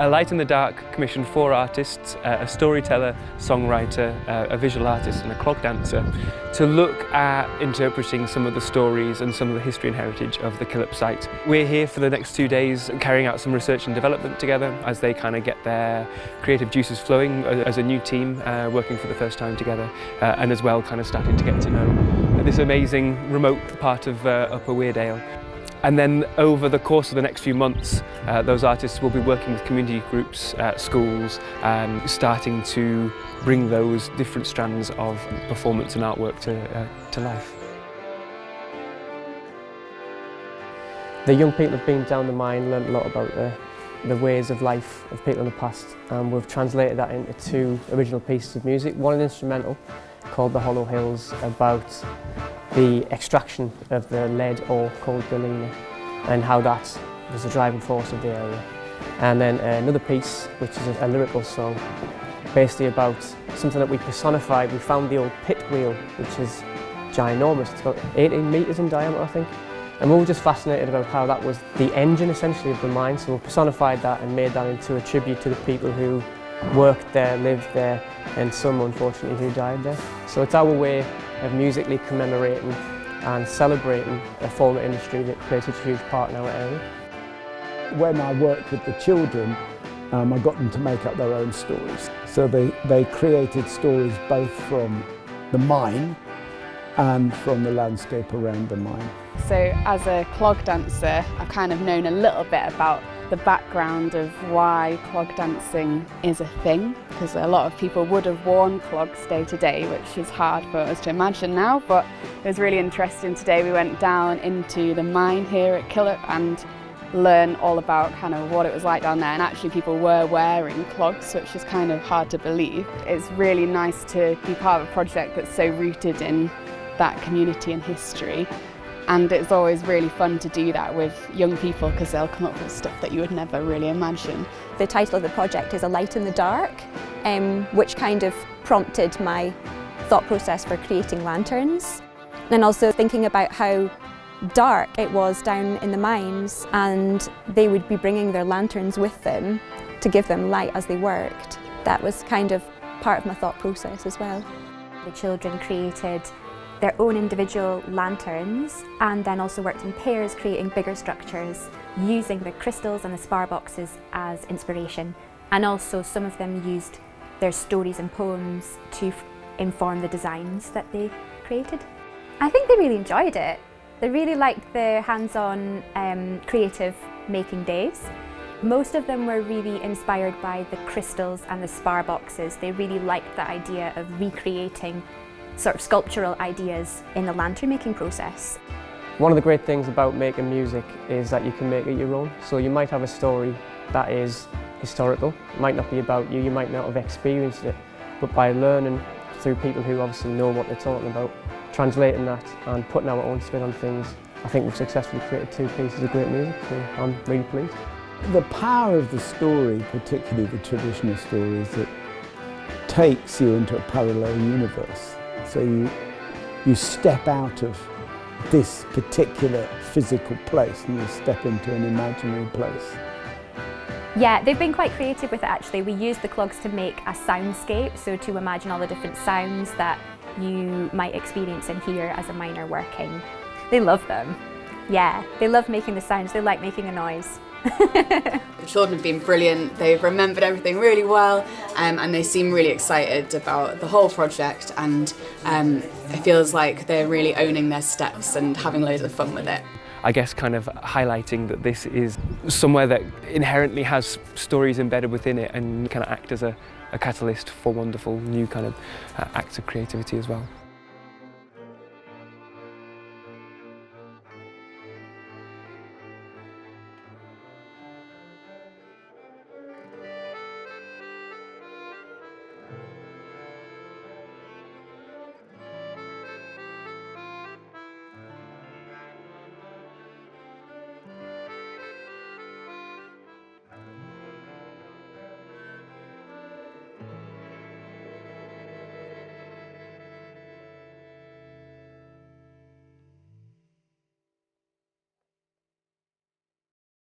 A Light in the Dark commissioned 4 artists, a storyteller, songwriter, a visual artist and a clog dancer, to look at interpreting some of the stories and some of the history and heritage of the Killhope site. We're here for the next 2 days carrying out some research and development together as they kind of get their creative juices flowing as a new team working for the first time together, and as well kind of starting to get to know this amazing remote part of Upper Dale. And then over the course of the next few months, those artists will be working with community groups, schools, starting to bring those different strands of performance and artwork to life. The young people have been down the mine, learnt a lot about the ways of life of people in the past, and we've translated that into 2 original pieces of music. One an instrumental called The Hollow Hills, about the extraction of the lead ore called galena and how that was the driving force of the area. And then another piece, which is a lyrical song, basically about something that we personified. We found the old pit wheel, which is ginormous. It's about 18 metres in diameter, I think. And we were just fascinated about how that was the engine, essentially, of the mine. So we personified that and made that into a tribute to the people who worked there, lived there, and some, unfortunately, who died there. So it's our way of musically commemorating and celebrating a former industry that played such a huge part in our area. When I worked with the children, I got them to make up their own stories. So they created stories both from the mine and from the landscape around the mine. So as a clog dancer, I've kind of known a little bit about the background of why clog dancing is a thing, because a lot of people would have worn clogs day to day, which is hard for us to imagine now, but it was really interesting today. We went down into the mine here at Killhope and learned all about kind of what it was like down there, and actually people were wearing clogs, which is kind of hard to believe. It's really nice to be part of a project that's so rooted in that community and history. And it's always really fun to do that with young people because they'll come up with stuff that you would never really imagine. The title of the project is A Light in the Dark, which kind of prompted my thought process for creating lanterns. And also thinking about how dark it was down in the mines, and they would be bringing their lanterns with them to give them light as they worked. That was kind of part of my thought process as well. The children created their own individual lanterns and then also worked in pairs creating bigger structures using the crystals and the spar boxes as inspiration, and also some of them used their stories and poems to inform the designs that they created. I think they really enjoyed it. They really liked the hands-on creative making days. Most of them were really inspired by the crystals and the spar boxes. They really liked the idea of recreating sort of sculptural ideas in the lantern making process. One of the great things about making music is that you can make it your own. So you might have a story that is historical, it might not be about you, you might not have experienced it, but by learning through people who obviously know what they're talking about, translating that and putting our own spin on things, I think we've successfully created 2 pieces of great music, so I'm really pleased. The power of the story, particularly the traditional story, is it takes you into a parallel universe. So you step out of this particular physical place and you step into an imaginary place. Yeah, they've been quite creative with it actually. We used the clogs to make a soundscape, so to imagine all the different sounds that you might experience and hear as a miner working. They love them. Yeah, they love making the sounds, they like making a noise. The children have been brilliant, they've remembered everything really well, and they seem really excited about the whole project, and it feels like they're really owning their steps and having loads of fun with it. I guess kind of highlighting that this is somewhere that inherently has stories embedded within it and kind of act as a catalyst for wonderful new kind of acts of creativity as well.